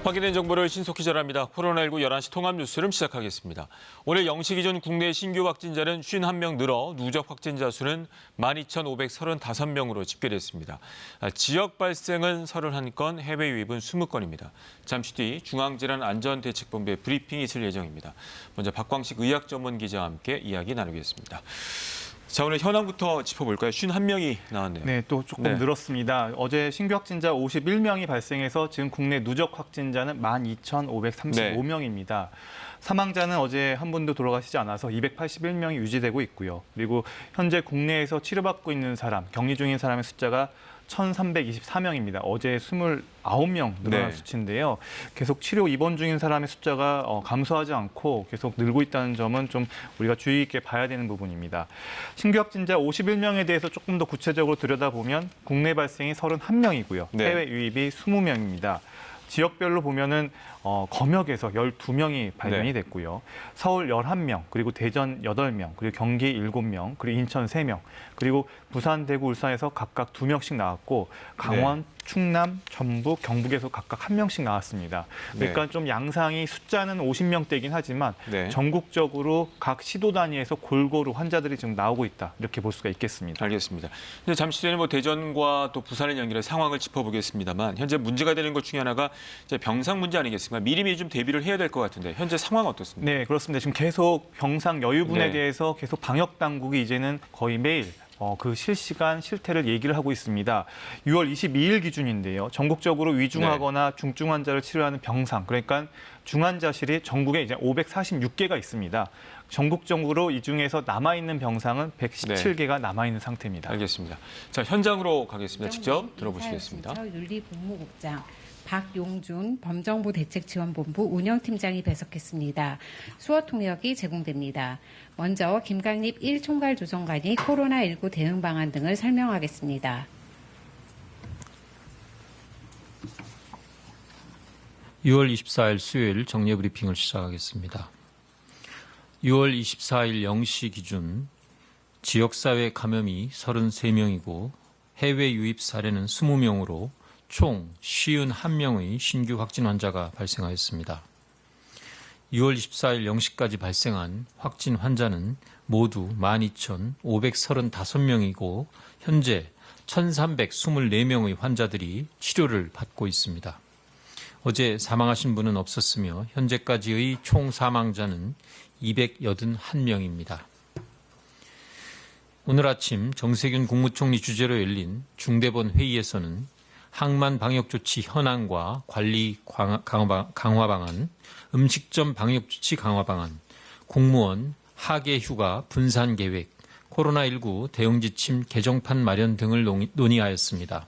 확인된 정보를 신속히 전합니다. 코로나19 11시 통합 뉴스를 시작하겠습니다. 오늘 0시 기준 국내 신규 확진자는 51명 늘어 누적 확진자 수는 12,535명으로 집계됐습니다. 지역 발생은 31건, 해외 유입은 20건입니다. 잠시 뒤 중앙질환안전대책본부의 브리핑이 있을 예정입니다. 먼저 박광식 의학전문기자와 함께 이야기 나누겠습니다. 자, 오늘 현황부터 짚어볼까요? 51명이 나왔네요. 네, 또 조금 늘었습니다. 어제 신규 확진자 51명이 발생해서 지금 국내 누적 확진자는 12,535명입니다. 사망자는 어제 한 분도 돌아가시지 않아서 281명이 유지되고 있고요. 그리고 현재 국내에서 치료받고 있는 사람, 격리 중인 사람의 숫자가 1,324명입니다. 어제 29명 늘어난 수치인데요. 계속 치료 입원 중인 사람의 숫자가 감소하지 않고 계속 늘고 있다는 점은 좀 우리가 주의 있게 봐야 되는 부분입니다. 신규 확진자 51명에 대해서 조금 더 구체적으로 들여다보면 국내 발생이 31명이고요. 해외 유입이 20명입니다. 지역별로 보면은 검역에서 12명이 발견이 됐고요. 서울 11명, 그리고 대전 8명, 그리고 경기 7명, 그리고 인천 3명, 그리고 부산, 대구, 울산에서 각각 2명씩 나왔고 강원, 충남, 전북, 경북에서 각각 1명씩 나왔습니다. 그러니까 좀 양상이 숫자는 50명대이긴 하지만 전국적으로 각 시도 단위에서 골고루 환자들이 지금 나오고 있다. 이렇게 볼 수가 있겠습니다. 알겠습니다. 근데 잠시 전에 대전과 또 부산을 연결해 상황을 짚어보겠습니다만 현재 문제가 되는 것 중에 하나가 이제 병상 문제 아니겠습니까? 미리미리 좀 대비를 해야 될 것 같은데 현재 상황 어떻습니까? 네, 그렇습니다. 지금 계속 병상 여유분에 대해서 계속 방역 당국이 이제는 거의 매일 그 실시간 실태를 얘기를 하고 있습니다. 6월 22일 기준인데요. 전국적으로 위중하거나 중증 환자를 치료하는 병상, 그러니까 중환자실이 전국에 이제 546개가 있습니다. 전국적으로 이 중에서 남아있는 병상은 117개가 남아있는 상태입니다. 알겠습니다. 자, 현장으로 가겠습니다. 직접 들어보시겠습니다. 윤리본무국장 박용준 범정부 대책지원본부 운영팀장이 배석했습니다. 수어 통역이 제공됩니다. 먼저 김강립 1총괄조정관이 코로나19 대응 방안 등을 설명하겠습니다. 6월 24일 수요일 정례 브리핑을 시작하겠습니다. 6월 24일 0시 기준 지역사회 감염이 33명이고 해외 유입 사례는 20명으로 총 51명의 신규 확진 환자가 발생하였습니다. 6월 24일 0시까지 발생한 확진 환자는 모두 12,535명이고 현재 1,324명의 환자들이 치료를 받고 있습니다. 어제 사망하신 분은 없었으며 현재까지의 총 사망자는 281명입니다. 오늘 아침 정세균 국무총리 주재로 열린 중대본 회의에서는 항만 방역조치 현황과 관리 강화 방안, 음식점 방역조치 강화 방안, 공무원 하계 휴가 분산 계획, 코로나19 대응지침 개정판 마련 등을 논의하였습니다.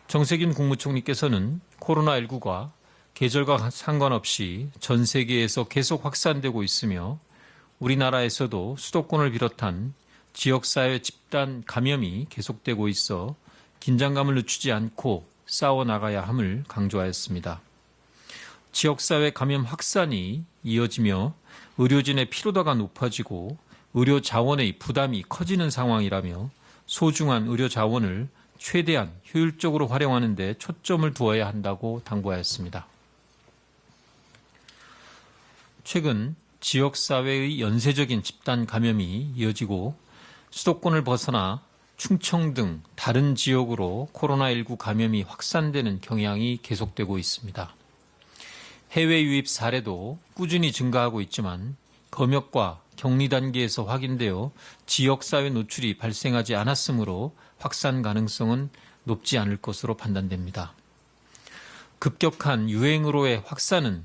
정세균 국무총리께서는 코로나19가 계절과 상관없이 전 세계에서 계속 확산되고 있으며 우리나라에서도 수도권을 비롯한 지역사회 집단 감염이 계속되고 있어 긴장감을 늦추지 않고 싸워나가야 함을 강조하였습니다. 지역사회 감염 확산이 이어지며 의료진의 피로도가 높아지고 의료 자원의 부담이 커지는 상황이라며 소중한 의료 자원을 최대한 효율적으로 활용하는 데 초점을 두어야 한다고 당부하였습니다. 최근 지역사회의 연쇄적인 집단 감염이 이어지고 수도권을 벗어나 충청 등 다른 지역으로 코로나19 감염이 확산되는 경향이 계속되고 있습니다. 해외 유입 사례도 꾸준히 증가하고 있지만 검역과 격리 단계에서 확인되어 지역사회 노출이 발생하지 않았으므로 확산 가능성은 높지 않을 것으로 판단됩니다. 급격한 유행으로의 확산은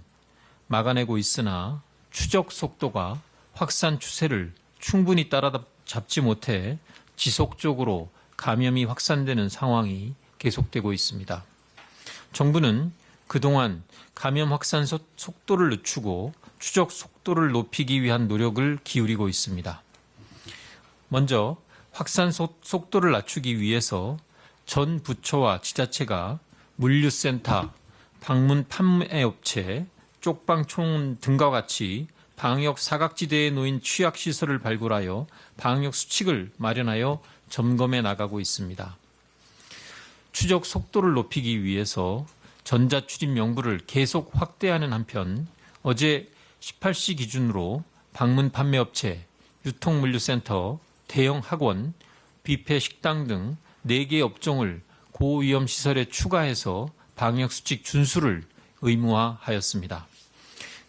막아내고 있으나 추적 속도가 확산 추세를 충분히 따라잡지 못해 지속적으로 감염이 확산되는 상황이 계속되고 있습니다. 정부는 그동안 감염 확산 속도를 늦추고 추적 속도를 높이기 위한 노력을 기울이고 있습니다. 먼저 확산 속도를 낮추기 위해서 전 부처와 지자체가 물류센터, 방문 판매업체, 쪽방촌 등과 같이 방역 사각지대에 놓인 취약시설을 발굴하여 방역 수칙을 마련하여 점검해 나가고 있습니다. 추적 속도를 높이기 위해서 전자출입 명부를 계속 확대하는 한편 어제 18시 기준으로 방문 판매업체, 유통물류센터, 대형 학원, 뷔페 식당 등 4개 업종을 고위험 시설에 추가해서 방역수칙 준수를 의무화하였습니다.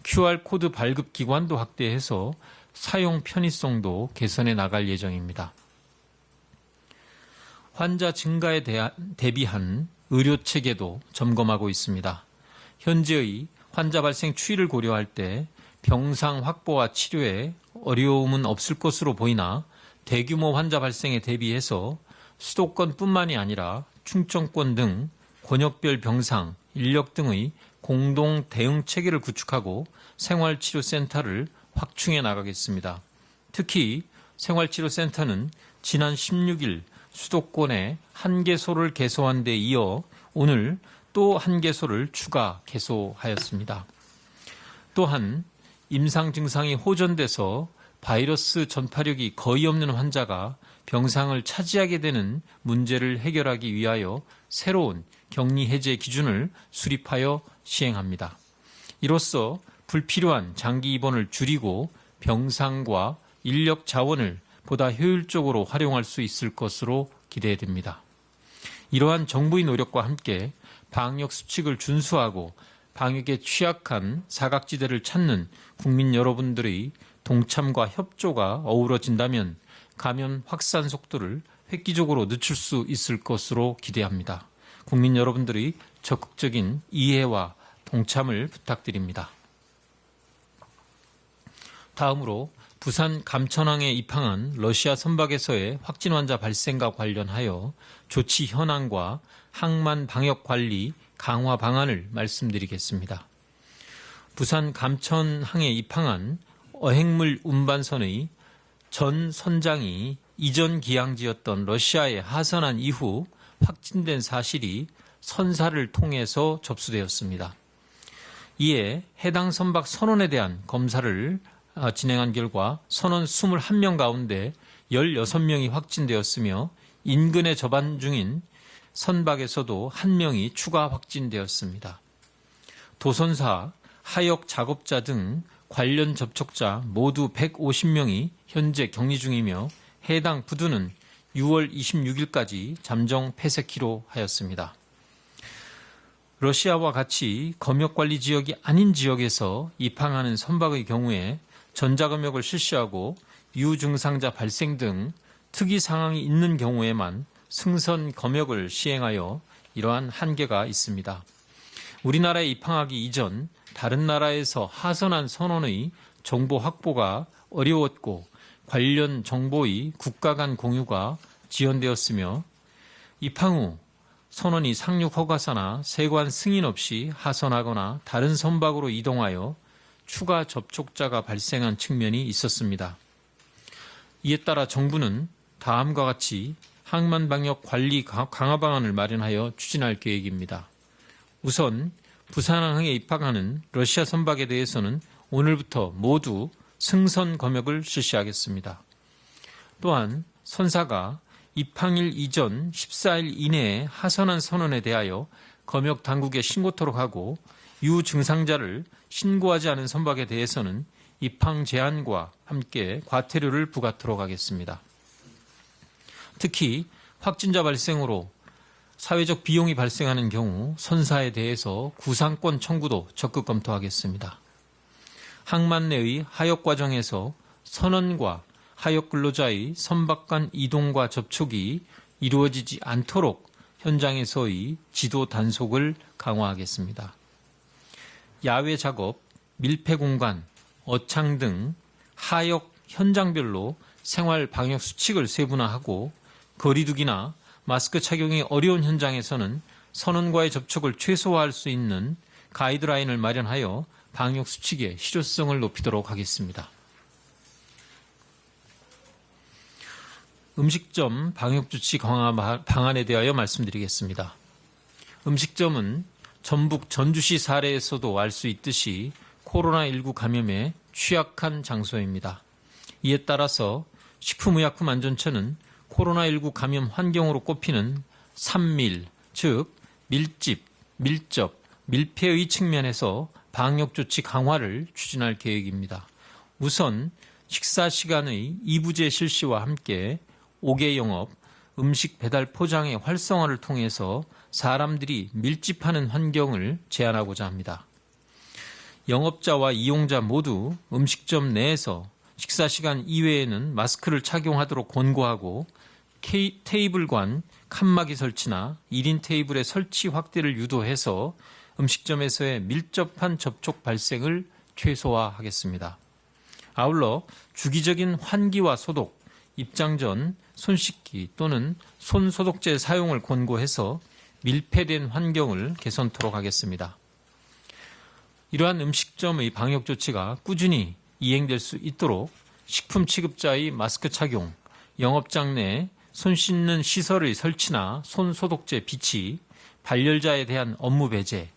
QR코드 발급 기관도 확대해서 사용 편의성도 개선해 나갈 예정입니다. 환자 증가에 대비한 의료 체계도 점검하고 있습니다. 현재의 환자 발생 추이를 고려할 때 병상 확보와 치료에 어려움은 없을 것으로 보이나 대규모 환자 발생에 대비해서 수도권뿐만이 아니라 충청권 등 권역별 병상, 인력 등의 공동 대응 체계를 구축하고 생활치료센터를 확충해 나가겠습니다. 특히 생활치료센터는 지난 16일 수도권에 1개소를 개소한 데 이어 오늘 또 1개소를 추가 개소하였습니다. 또한 임상 증상이 호전돼서 바이러스 전파력이 거의 없는 환자가 병상을 차지하게 되는 문제를 해결하기 위하여 새로운 격리 해제 기준을 수립하여 시행합니다. 이로써 불필요한 장기 입원을 줄이고 병상과 인력 자원을 보다 효율적으로 활용할 수 있을 것으로 기대됩니다. 이러한 정부의 노력과 함께 방역 수칙을 준수하고 방역에 취약한 사각지대를 찾는 국민 여러분들의 동참과 협조가 어우러진다면 감염 확산 속도를 획기적으로 늦출 수 있을 것으로 기대합니다. 국민 여러분들의 적극적인 이해와 동참을 부탁드립니다. 다음으로 부산 감천항에 입항한 러시아 선박에서의 확진 환자 발생과 관련하여 조치 현황과 항만 방역 관리 강화 방안을 말씀드리겠습니다. 부산 감천항에 입항한 어획물 운반선의 전 선장이 이전 기항지였던 러시아에 하선한 이후 확진된 사실이 선사를 통해서 접수되었습니다. 이에 해당 선박 선원에 대한 검사를 진행한 결과 선원 21명 가운데 16명이 확진되었으며 인근에 접안 중인 선박에서도 1명이 추가 확진되었습니다. 도선사, 하역 작업자 등 관련 접촉자 모두 150명이 현재 격리 중이며 해당 부두는 6월 26일까지 잠정 폐쇄키로 하였습니다. 러시아와 같이 검역관리 지역이 아닌 지역에서 입항하는 선박의 경우에 전자검역을 실시하고 유증상자 발생 등 특이 상황이 있는 경우에만 승선 검역을 시행하여 이러한 한계가 있습니다. 우리나라에 입항하기 이전 다른 나라에서 하선한 선원의 정보 확보가 어려웠고 관련 정보의 국가 간 공유가 지연되었으며 입항 후 선원이 상륙 허가서나 세관 승인 없이 하선하거나 다른 선박으로 이동하여 추가 접촉자가 발생한 측면이 있었습니다. 이에 따라 정부는 다음과 같이 항만 방역 관리 강화 방안을 마련하여 추진할 계획입니다. 우선 부산항에 입항하는 러시아 선박에 대해서는 오늘부터 모두 승선 검역을 실시하겠습니다. 또한 선사가 입항일 이전 14일 이내에 하선한 선원에 대하여 검역 당국에 신고토록 하고 유증상자를 신고하지 않은 선박에 대해서는 입항 제한과 함께 과태료를 부과토록 하겠습니다. 특히 확진자 발생으로 사회적 비용이 발생하는 경우 선사에 대해서 구상권 청구도 적극 검토하겠습니다. 항만 내의 하역 과정에서 선원과 하역 근로자의 선박 간 이동과 접촉이 이루어지지 않도록 현장에서의 지도 단속을 강화하겠습니다. 야외 작업, 밀폐 공간, 어창 등 하역 현장별로 생활 방역 수칙을 세분화하고 거리두기나 마스크 착용이 어려운 현장에서는 선원과의 접촉을 최소화할 수 있는 가이드라인을 마련하여 방역 수칙의 실효성을 높이도록 하겠습니다. 음식점 방역조치 강화 방안에 대하여 말씀드리겠습니다. 음식점은 전북 전주시 사례에서도 알 수 있듯이 코로나19 감염에 취약한 장소입니다. 이에 따라서 식품의약품안전처는 코로나19 감염 환경으로 꼽히는 산밀, 즉 밀집, 밀접, 밀폐의 측면에서 방역 조치 강화를 추진할 계획입니다. 우선 식사 시간의 2부제 실시와 함께 5개 영업, 음식 배달 포장의 활성화를 통해서 사람들이 밀집하는 환경을 제한하고자 합니다. 영업자와 이용자 모두 음식점 내에서 식사 시간 이외에는 마스크를 착용하도록 권고하고 테이블 간 칸막이 설치나 1인 테이블의 설치 확대를 유도해서 음식점에서의 밀접한 접촉 발생을 최소화하겠습니다. 아울러 주기적인 환기와 소독, 입장 전 손 씻기 또는 손 소독제 사용을 권고해서 밀폐된 환경을 개선토록 하겠습니다. 이러한 음식점의 방역 조치가 꾸준히 이행될 수 있도록 식품 취급자의 마스크 착용, 영업장 내 손 씻는 시설의 설치나 손 소독제 비치, 발열자에 대한 업무 배제,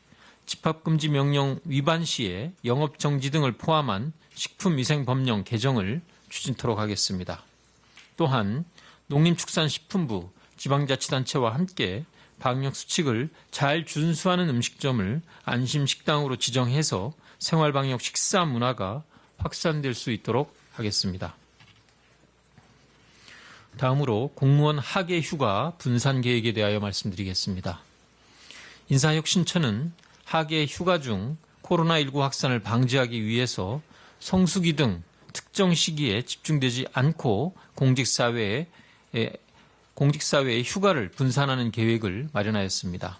집합금지 명령 위반 시에 영업정지 등을 포함한 식품위생법령 개정을 추진토록 하겠습니다. 또한 농림축산식품부, 지방자치단체와 함께 방역수칙을 잘 준수하는 음식점을 안심식당으로 지정해서 생활방역 식사 문화가 확산될 수 있도록 하겠습니다. 다음으로 공무원 하계 휴가 분산 계획에 대하여 말씀드리겠습니다. 인사혁신처는 하계 휴가 중 코로나19 확산을 방지하기 위해서 성수기 등 특정 시기에 집중되지 않고 공직사회의 휴가를 분산하는 계획을 마련하였습니다.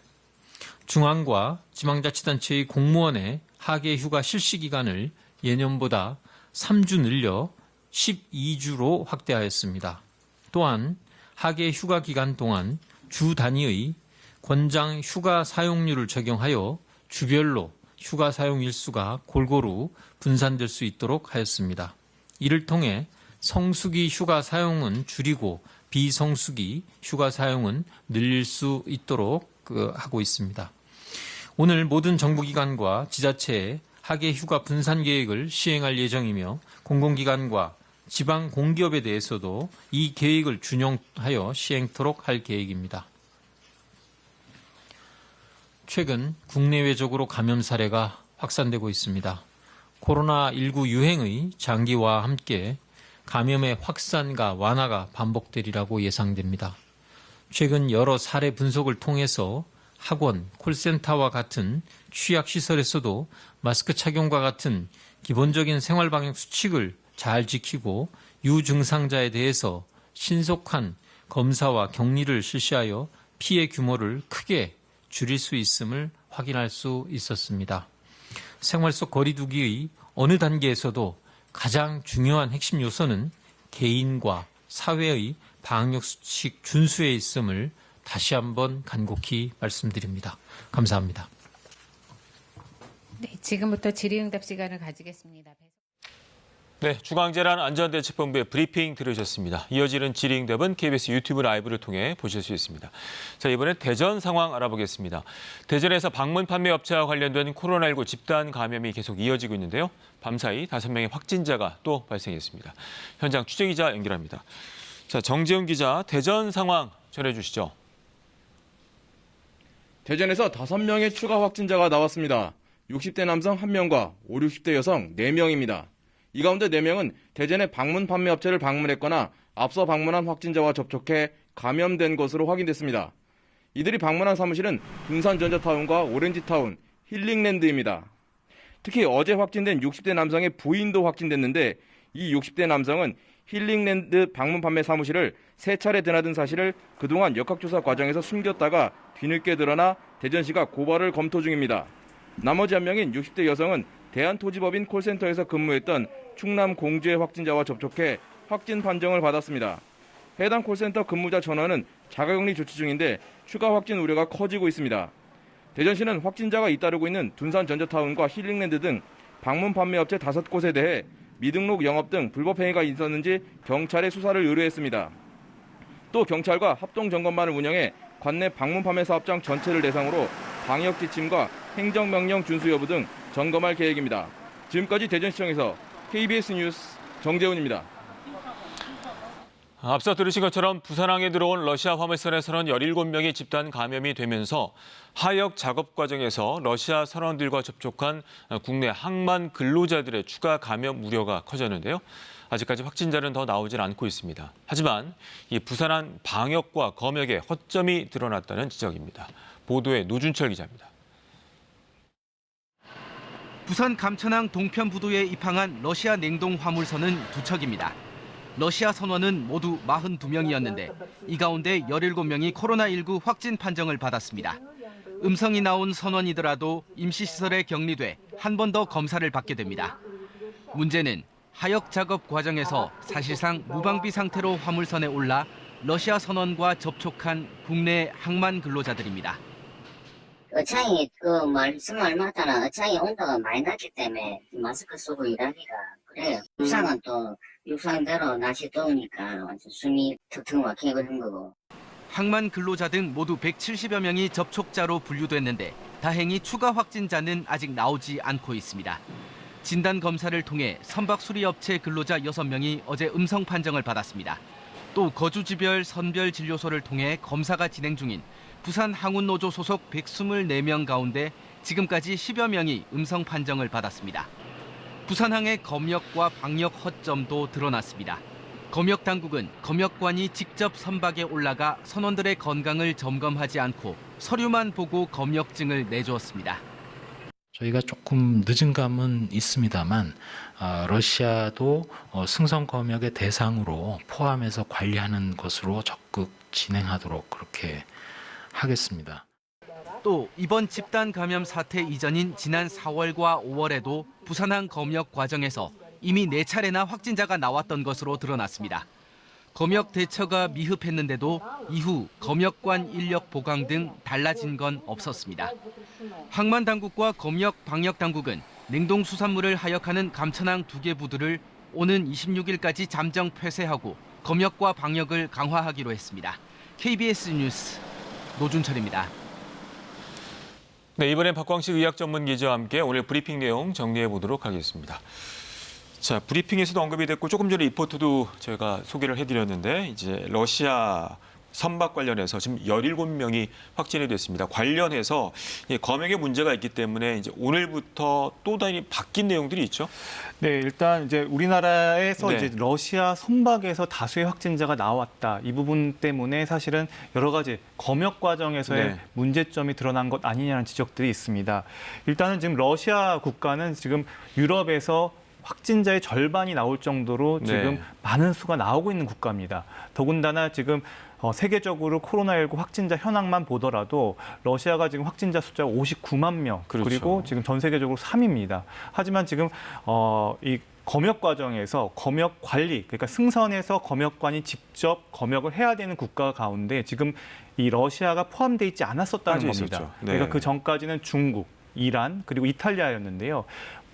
중앙과 지방자치단체의 공무원의 하계 휴가 실시 기간을 예년보다 3주 늘려 12주로 확대하였습니다. 또한 하계 휴가 기간 동안 주 단위의 권장 휴가 사용률을 적용하여 주별로 휴가 사용 일수가 골고루 분산될 수 있도록 하였습니다. 이를 통해 성수기 휴가 사용은 줄이고 비성수기 휴가 사용은 늘릴 수 있도록 하고 있습니다. 오늘 모든 정부기관과 지자체의 하계 휴가 분산 계획을 시행할 예정이며 공공기관과 지방 공기업에 대해서도 이 계획을 준용하여 시행토록 할 계획입니다. 최근 국내외적으로 감염 사례가 확산되고 있습니다. 코로나19 유행의 장기화와 함께 감염의 확산과 완화가 반복되리라고 예상됩니다. 최근 여러 사례 분석을 통해서 학원, 콜센터와 같은 취약시설에서도 마스크 착용과 같은 기본적인 생활방역 수칙을 잘 지키고 유증상자에 대해서 신속한 검사와 격리를 실시하여 피해 규모를 크게 줄일 수 있음을 확인할 수 있었습니다. 생활 속 거리 두기의 어느 단계에서도 가장 중요한 핵심 요소는 개인과 사회의 방역수칙 준수에 있음을 다시 한번 간곡히 말씀드립니다. 감사합니다. 네, 지금부터 질의응답 시간을 가지겠습니다. 네, 중앙재난안전대책본부의 브리핑 들으셨습니다. 이어지는 질의응답은 KBS 유튜브 라이브를 통해 보실 수 있습니다. 자, 이번엔 대전 상황 알아보겠습니다. 대전에서 방문 판매 업체와 관련된 코로나19 집단 감염이 계속 이어지고 있는데요. 밤사이 5명의 확진자가 또 발생했습니다. 현장 취재기자 연결합니다. 자, 정재훈 기자, 대전 상황 전해주시죠. 대전에서 5명의 추가 확진자가 나왔습니다. 60대 남성 1명과 5, 60대 여성 4명입니다. 이 가운데 4명은 대전의 방문 판매 업체를 방문했거나 앞서 방문한 확진자와 접촉해 감염된 것으로 확인됐습니다. 이들이 방문한 사무실은 둔산전자타운과 오렌지타운, 힐링랜드입니다. 특히 어제 확진된 60대 남성의 부인도 확진됐는데 이 60대 남성은 힐링랜드 방문 판매 사무실을 3차례 드나든 사실을 그동안 역학조사 과정에서 숨겼다가 뒤늦게 드러나 대전시가 고발을 검토 중입니다. 나머지 1명인 60대 여성은 대한토지법인 콜센터에서 근무했던 충남 공주의 확진자와 접촉해 확진 판정을 받았습니다. 해당 콜센터 근무자 전원은 자가격리 조치 중인데 추가 확진 우려가 커지고 있습니다. 대전시는 확진자가 잇따르고 있는 둔산전자타운과 힐링랜드 등 방문 판매업체 5곳에 대해 미등록 영업 등 불법 행위가 있었는지 경찰에 수사를 의뢰했습니다. 또 경찰과 합동점검반을 운영해 관내 방문 판매 사업장 전체를 대상으로 방역 지침과 행정명령 준수 여부 등 점검할 계획입니다. 지금까지 대전시청에서 KBS 뉴스 정재훈입니다. 앞서 들으신 것처럼 부산항에 들어온 러시아 화물선에서는 17명이 집단 감염이 되면서 하역 작업 과정에서 러시아 선원들과 접촉한 국내 항만 근로자들의 추가 감염 우려가 커졌는데요. 아직까지 확진자는 더 나오질 않고 있습니다. 하지만 이 부산항 방역과 검역에 허점이 드러났다는 지적입니다. 보도에 노준철 기자입니다. 부산 감천항 동편부두에 입항한 러시아 냉동 화물선은 두 척입니다. 러시아 선원은 모두 42명이었는데 이 가운데 17명이 코로나19 확진 판정을 받았습니다. 음성이 나온 선원이더라도 임시시설에 격리돼 한 번 더 검사를 받게 됩니다. 문제는 하역 작업 과정에서 사실상 무방비 상태로 화물선에 올라 러시아 선원과 접촉한 국내 항만 근로자들입니다. 어창이 정말마다는 어창이 온도가 많이 낮기 때문에 마스크 쓰고 일하기가 그래요. 부상은 또 육상대로 날씨 더우니까 숨이 턱턱 막히게 그런 거고. 항만 근로자 등 모두 170여 명이 접촉자로 분류됐는데 다행히 추가 확진자는 아직 나오지 않고 있습니다. 진단 검사를 통해 선박 수리업체 근로자 6명이 어제 음성 판정을 받았습니다. 또 거주지별 선별 진료소를 통해 검사가 진행 중인 부산 항운노조 소속 124명 가운데 지금까지 10여 명이 음성 판정을 받았습니다. 부산항의 검역과 방역 허점도 드러났습니다. 검역 당국은 검역관이 직접 선박에 올라가 선원들의 건강을 점검하지 않고 서류만 보고 검역증을 내주었습니다. 저희가 조금 늦은 감은 있습니다만 러시아도 승선 검역의 대상으로 포함해서 관리하는 것으로 적극 진행하도록 그렇게 하겠습니다. 또 이번 집단 감염 사태 이전인 지난 4월과 5월에도 부산항 검역 과정에서 이미 4차례나 확진자가 나왔던 것으로 드러났습니다. 검역 대처가 미흡했는데도 이후 검역관 인력 보강 등 달라진 건 없었습니다. 항만 당국과 검역 방역 당국은 냉동 수산물을 하역하는 감천항 2개 부두를 오는 26일까지 잠정 폐쇄하고 검역과 방역을 강화하기로 했습니다. KBS 뉴스 노준철입니다. 네, 이번엔 박광식 의학 전문 기자와 함께 오늘 브리핑 내용 정리해 보도록 하겠습니다. 자, 브리핑에서도 언급이 됐고 조금 전에 리포트도 저희가 소개를 해드렸는데 이제 러시아 선박 관련해서 지금 17명이 확진이 됐습니다. 관련해서 검역에 문제가 있기 때문에 이제 오늘부터 또 다른 바뀐 내용들이 있죠. 네, 일단 이제 우리나라에서 네. 이제 러시아 선박에서 다수의 확진자가 나왔다. 이 부분 때문에 사실은 여러 가지 검역 과정에서의 네. 문제점이 드러난 것 아니냐는 지적들이 있습니다. 일단은 지금 러시아 국가는 지금 유럽에서 확진자의 절반이 나올 정도로 지금 네. 많은 수가 나오고 있는 국가입니다. 더군다나 지금 세계적으로 코로나19 확진자 현황만 보더라도 러시아가 지금 확진자 숫자가 59만 명, 그렇죠. 그리고 지금 전 세계적으로 3위입니다. 하지만 지금 이 검역 과정에서 검역 관리, 그러니까 승선에서 검역관이 직접 검역을 해야 되는 국가 가운데 지금 이 러시아가 포함되어 있지 않았었다는 빠져 겁니다. 있었죠. 네. 그러니까 그 전까지는 중국, 이란, 그리고 이탈리아였는데요.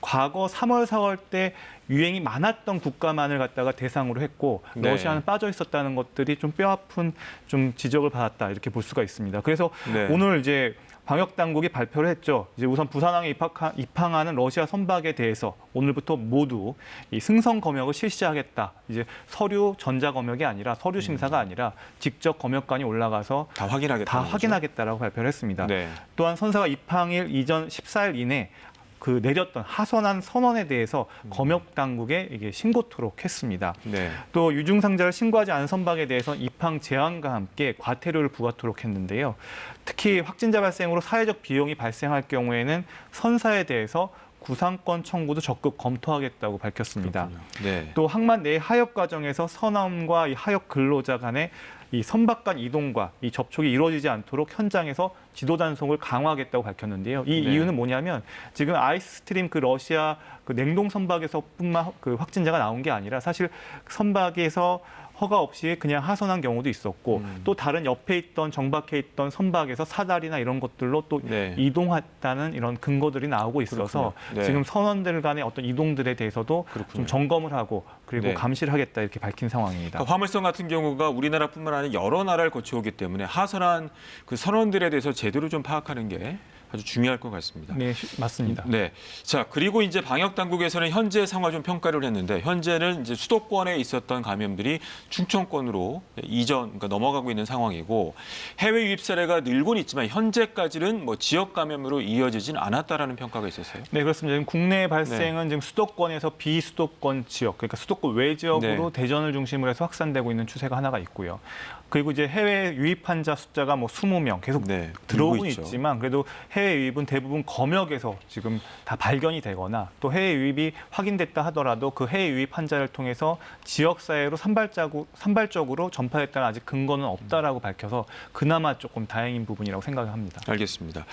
과거 3월, 4월 때 유행이 많았던 국가만을 갖다가 대상으로 했고 네. 러시아는 빠져 있었다는 것들이 좀 뼈아픈 좀 지적을 받았다 이렇게 볼 수가 있습니다. 그래서 네. 오늘 이제 방역 당국이 발표를 했죠. 이제 우선 부산항에 입항하는 러시아 선박에 대해서 오늘부터 모두 이 승선 검역을 실시하겠다. 이제 서류 전자 검역이 아니라 서류 심사가 아니라 직접 검역관이 올라가서 다 확인하겠다. 다 확인하겠다라고 발표를 했습니다. 네. 또한 선사가 입항일 이전 14일 이내 그 내렸던 하선한 선원에 대해서 검역 당국에 이게 신고토록 했습니다. 네. 또 유증상자를 신고하지 않은 선박에 대해서 입항 제한과 함께 과태료를 부과토록 했는데요. 특히 확진자 발생으로 사회적 비용이 발생할 경우에는 선사에 대해서 구상권 청구도 적극 검토하겠다고 밝혔습니다. 네. 또 항만 내 하역 과정에서 선원과 이 하역 근로자 간의 이 선박 간 이동과 이 접촉이 이루어지지 않도록 현장에서 지도 단속을 강화하겠다고 밝혔는데요. 이 네. 이유는 뭐냐면 지금 아이스스트림 그 러시아 그 냉동 선박에서뿐만 그 확진자가 나온 게 아니라 사실 선박에서 허가 없이 그냥 하선한 경우도 있었고 또 다른 옆에 있던 정박해 있던 선박에서 사다리나 이런 것들로 또 네. 이동했다는 이런 근거들이 나오고 있어서 그렇군요. 네. 지금 선원들 간의 어떤 이동들에 대해서도 그렇군요. 좀 점검을 하고 그리고 네. 감시를 하겠다 이렇게 밝힌 상황입니다. 그러니까 화물선 같은 경우가 우리나라뿐만 아니라 여러 나라를 거쳐오기 때문에 하선한 그 선원들에 대해서 제대로 좀 파악하는 게 아주 중요할 것 같습니다. 네, 맞습니다. 네. 자, 그리고 이제 방역 당국에서는 현재 상황 좀 평가를 했는데 현재는 이제 수도권에 있었던 감염들이 충청권으로 그러니까 넘어가고 있는 상황이고 해외 유입 사례가 늘고는 있지만 현재까지는 뭐 지역 감염으로 이어지진 않았다라는 평가가 있었어요. 네, 그렇습니다. 지금 국내 발생은 지금 수도권에서 비수도권 지역, 그러니까 수도권 외 지역으로 대전을 중심으로 해서 확산되고 있는 추세가 하나가 있고요. 그리고 이제 해외 유입 환자 숫자가 뭐 20명 계속 들어오고 있지만 그래도 해외 유입은 대부분 검역에서 지금 다 발견이 되거나 또 해외 유입이 확인됐다 하더라도 그 해외 유입 환자를 통해서 지역 사회로 산발적으로 전파했다는 아직 근거는 없다라고 밝혀서 그나마 조금 다행인 부분이라고 생각합니다. 알겠습니다.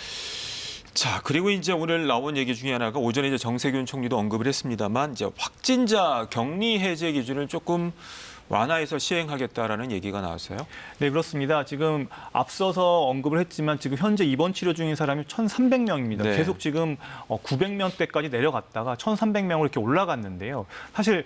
자, 그리고 이제 오늘 나온 얘기 중에 하나가 오전에 이제 정세균 총리도 언급을 했습니다만 이제 확진자 격리 해제 기준을 조금 완화해서 시행하겠다라는 얘기가 나왔어요. 네, 그렇습니다. 지금 앞서서 언급을 했지만 지금 현재 입원 치료 중인 사람이 1,300명입니다. 네. 계속 지금 900명대까지 내려갔다가 1,300명으로 이렇게 올라갔는데요. 사실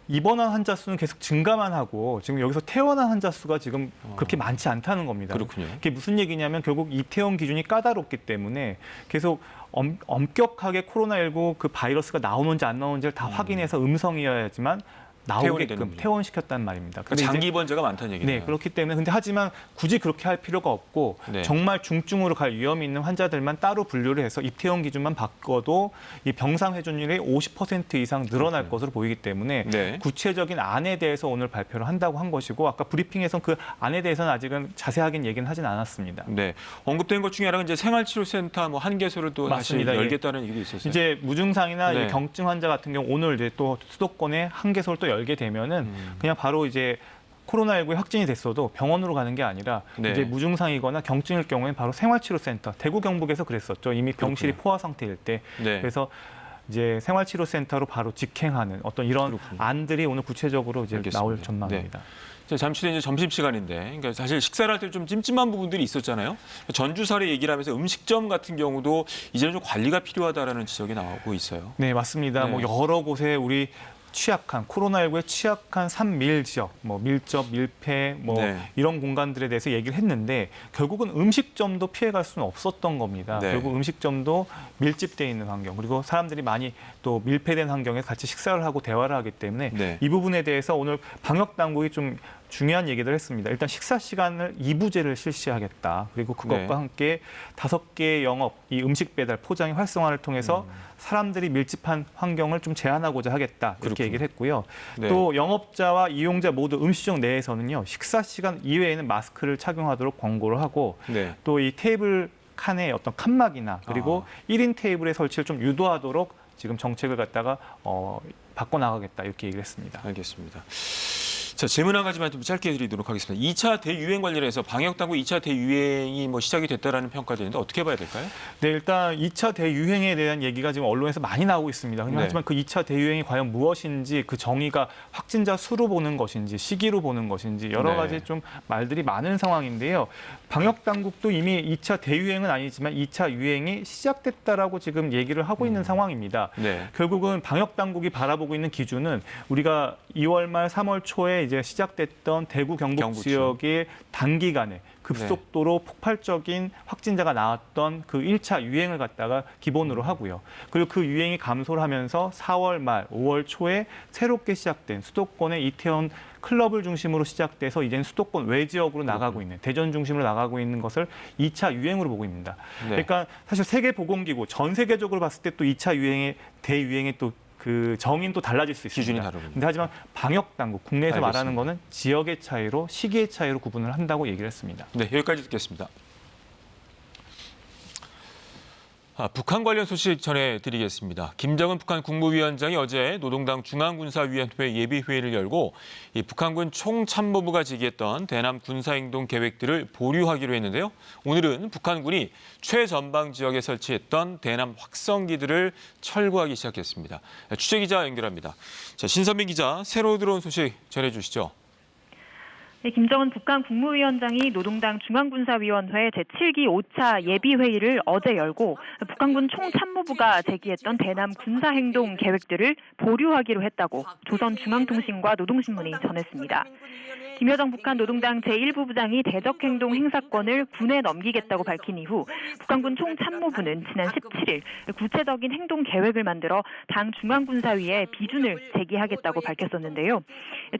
입원한 환자 수는 계속 증가만 하고 지금 여기서 퇴원한 환자 수가 지금 그렇게 많지 않다는 겁니다. 그렇군요. 이게 무슨 얘기냐면 결국 이태원 기준이 까다롭기 때문에 계속 엄격하게 코로나19 그 바이러스가 나오는지 안 나오는지를 다 확인해서 음성이어야지만 나오게끔 퇴원시켰단 말입니다. 그러니까 장기 입원자가 많다는 얘기네요. 네, 그렇기 때문에 근데 하지만 굳이 그렇게 할 필요가 없고 네. 정말 중증으로 갈 위험이 있는 환자들만 따로 분류를 해서 입퇴원 기준만 바꿔도 이 병상 회전율이 50% 이상 늘어날 것으로 보이기 때문에 네. 구체적인 안에 대해서 오늘 발표를 한다고 한 것이고 아까 브리핑에서는 그 안에 대해서는 아직은 자세하게 얘기는 하진 않았습니다. 네, 언급된 것 중에 하나가 이제 생활치료센터 뭐 한 개소를 또 맞습니다. 다시 열겠다는 얘기도 있었어요. 이제 무증상이나 네. 이 경증 환자 같은 경우 오늘 이제 또 수도권에 한 개소를 또 열게 되면은 그냥 바로 이제 코로나19에 확진이 됐어도 병원으로 가는 게 아니라 네. 이제 무증상이거나 경증일 경우에는 바로 생활치료센터, 대구 경북에서 그랬었죠. 이미 병실이 포화 상태일 때. 네. 그래서 이제 생활치료센터로 바로 직행하는 어떤 이런 그렇군요. 안들이 오늘 구체적으로 이제 알겠습니다. 나올 전망입니다. 자, 잠시 뒤에 이제 점심시간인데, 그러니까 사실 식사를 할 때 좀 찜찜한 부분들이 있었잖아요. 전주 사례 얘기를 하면서 음식점 같은 경우도 이제는 좀 관리가 필요하다라는 지적이 나오고 있어요. 네, 맞습니다. 네. 뭐 여러 곳에 우리 코로나19에 취약한 산밀 지역, 뭐 밀접, 밀폐, 뭐 네. 이런 공간들에 대해서 얘기를 했는데 결국은 음식점도 피해갈 수는 없었던 겁니다. 네. 결국 음식점도 밀집돼 있는 환경, 그리고 사람들이 많이 또 밀폐된 환경에서 같이 식사를 하고 대화를 하기 때문에 네. 이 부분에 대해서 오늘 방역 당국이 좀 중요한 얘기를 했습니다. 일단 식사 시간을 2부제를 실시하겠다. 그리고 그것과 네. 함께 5개의 영업, 이 음식 배달, 포장의 활성화를 통해서 사람들이 밀집한 환경을 좀 제한하고자 하겠다. 이렇게 그렇군요. 얘기를 했고요. 네. 또 영업자와 이용자 모두 음식점 내에서는요. 식사 시간 이외에는 마스크를 착용하도록 권고를 하고 네. 또 이 테이블 칸의 어떤 칸막이나 그리고 1인 테이블의 설치를 좀 유도하도록 지금 정책을 갖다가 바꿔나가겠다. 이렇게 얘기를 했습니다. 알겠습니다. 자, 질문 한 가지만 좀 짧게 드리도록 하겠습니다. 2차 대유행 관련해서 방역당국 2차 대유행이 뭐 시작이 됐다라는 평가도 있는데 어떻게 봐야 될까요? 네, 일단 2차 대유행에 대한 얘기가 지금 언론에서 많이 나오고 있습니다. 네. 하지만 그 2차 대유행이 과연 무엇인지 그 정의가 확진자 수로 보는 것인지 시기로 보는 것인지 여러 네. 가지 좀 말들이 많은 상황인데요. 방역 당국도 이미 2차 대유행은 아니지만 2차 유행이 시작됐다라고 지금 얘기를 하고 있는 상황입니다. 네. 결국은 방역 당국이 바라보고 있는 기준은 우리가 2월 말 3월 초에 이제 시작됐던 대구 경북 지역의 단기간에 급속도로 폭발적인 확진자가 나왔던 그 1차 유행을 갖다가 기본으로 하고요. 그리고 그 유행이 감소를 하면서 4월 말, 5월 초에 새롭게 시작된 수도권의 이태원 클럽을 중심으로 시작돼서 이제는 수도권 외 지역으로 나가고 있는, 대전 중심으로 나가고 있는 것을 2차 유행으로 보고 있습니다. 네. 그러니까 사실 세계보건기구 전 세계적으로 봤을 때 또 2차 유행의 대유행의 또 그 정의는 달라질 수 있습니다. 기준이 다르군요. 근데 하지만 방역 당국 국내에서 알겠습니다. 말하는 거는 지역의 차이로 시기의 차이로 구분을 한다고 얘기를 했습니다. 네, 여기까지 듣겠습니다. 북한 관련 소식 전해드리겠습니다. 김정은 북한 국무위원장이 어제 노동당 중앙군사위원회 예비회의를 열고 이 북한군 총참모부가 제기했던 대남 군사행동 계획들을 보류하기로 했는데요. 오늘은 북한군이 최전방 지역에 설치했던 대남 확성기들을 철거하기 시작했습니다. 취재기자 연결합니다. 자, 신선민 기자, 새로 들어온 소식 전해주시죠. 네, 김정은 북한 국무위원장이 노동당 중앙군사위원회 제7기 5차 예비회의를 어제 열고 북한군 총참모부가 제기했던 대남 군사행동 계획들을 보류하기로 했다고 조선중앙통신과 노동신문이 전했습니다. 김여정 북한 노동당 제1부 부장이 대적행동 행사권을 군에 넘기겠다고 밝힌 이후 북한군 총참모부는 지난 17일 구체적인 행동 계획을 만들어 당 중앙군사위에 비준을 제기하겠다고 밝혔었는데요.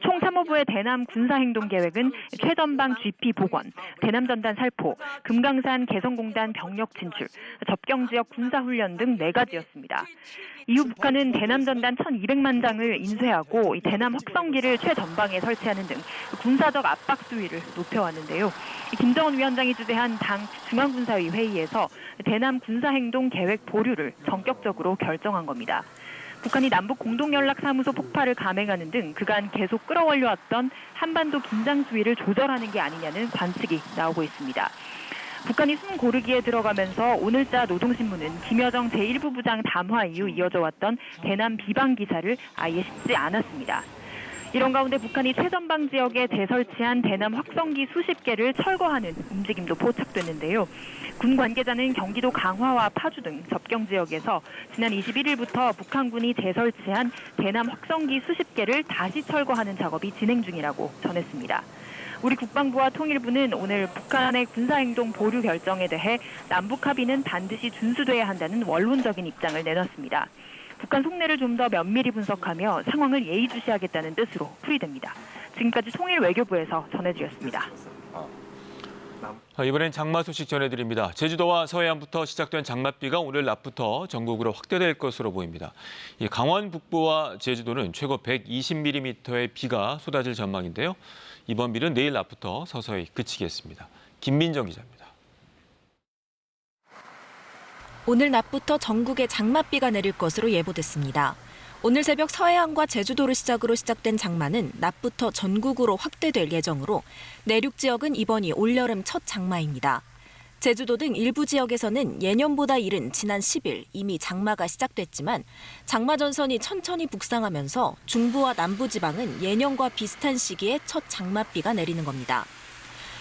총참모부의 대남 군사행동 계획은 최전방 GP 복원, 대남전단 살포, 금강산 개성공단 병력 진출, 접경지역 군사훈련 등 4가지였습니다. 이후 북한은 대남전단 1,200만 장을 인쇄하고 대남 확성기를 최전방에 설치하는 등 군사적 압박 수위를 높여왔는데요. 김정은 위원장이 주재한 당 중앙군사위 회의에서 대남 군사행동 계획 보류를 전격적으로 결정한 겁니다. 북한이 남북 공동연락사무소 폭파를 감행하는 등 그간 계속 끌어올려왔던 한반도 긴장 수위를 조절하는 게 아니냐는 관측이 나오고 있습니다. 북한이 숨 고르기에 들어가면서 오늘자 노동신문은 김여정 제1부 부장 담화 이후 이어져 왔던 대남 비방 기사를 아예 싣지 않았습니다. 이런 가운데 북한이 최전방 지역에 재설치한 대남 확성기 수십 개를 철거하는 움직임도 포착됐는데요. 군 관계자는 경기도 강화와 파주 등 접경 지역에서 지난 21일부터 북한군이 재설치한 대남 확성기 수십 개를 다시 철거하는 작업이 진행 중이라고 전했습니다. 우리 국방부와 통일부는 오늘 북한의 군사행동 보류 결정에 대해 남북 합의는 반드시 준수돼야 한다는 원론적인 입장을 내놨습니다. 북한 속내를 좀 더 면밀히 분석하며 상황을 예의주시하겠다는 뜻으로 풀이됩니다. 지금까지 통일외교부에서 전해드렸습니다. 이번엔 장마 소식 전해드립니다. 제주도와 서해안부터 시작된 장맛비가 오늘 낮부터 전국으로 확대될 것으로 보입니다. 강원 북부와 제주도는 최고 120mm의 비가 쏟아질 전망인데요. 이번 비는 내일 낮부터 서서히 그치겠습니다. 김민정 기자입니다. 오늘 낮부터 전국에 장맛비가 내릴 것으로 예보됐습니다. 오늘 새벽 서해안과 제주도를 시작으로 시작된 장마는 낮부터 전국으로 확대될 예정으로 내륙 지역은 이번이 올여름 첫 장마입니다. 제주도 등 일부 지역에서는 예년보다 이른 지난 10일 이미 장마가 시작됐지만 장마 전선이 천천히 북상하면서 중부와 남부 지방은 예년과 비슷한 시기에 첫 장맛비가 내리는 겁니다.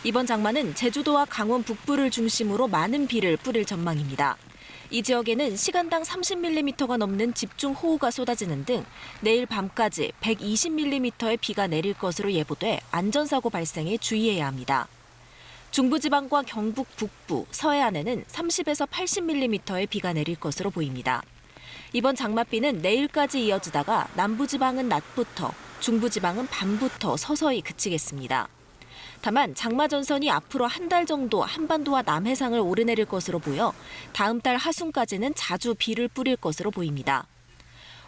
이번 장마는 제주도와 강원 북부를 중심으로 많은 비를 뿌릴 전망입니다. 이 지역에는 시간당 30mm가 넘는 집중호우가 쏟아지는 등 내일 밤까지 120mm의 비가 내릴 것으로 예보돼 안전사고 발생에 주의해야 합니다. 중부지방과 경북 북부, 서해안에는 30에서 80mm의 비가 내릴 것으로 보입니다. 이번 장맛비는 내일까지 이어지다가 남부지방은 낮부터, 중부지방은 밤부터 서서히 그치겠습니다. 다만 장마 전선이 앞으로 한 달 정도 한반도와 남해상을 오르내릴 것으로 보여 다음 달 하순까지는 자주 비를 뿌릴 것으로 보입니다.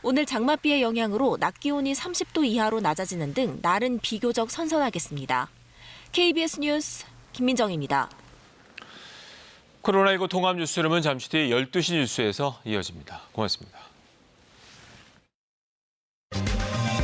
오늘 장맛비의 영향으로 낮 기온이 30도 이하로 낮아지는 등 날은 비교적 선선하겠습니다. KBS 뉴스 김민정입니다. 코로나19 통합 뉴스룸은 잠시 뒤 12시 뉴스에서 이어집니다. 고맙습니다.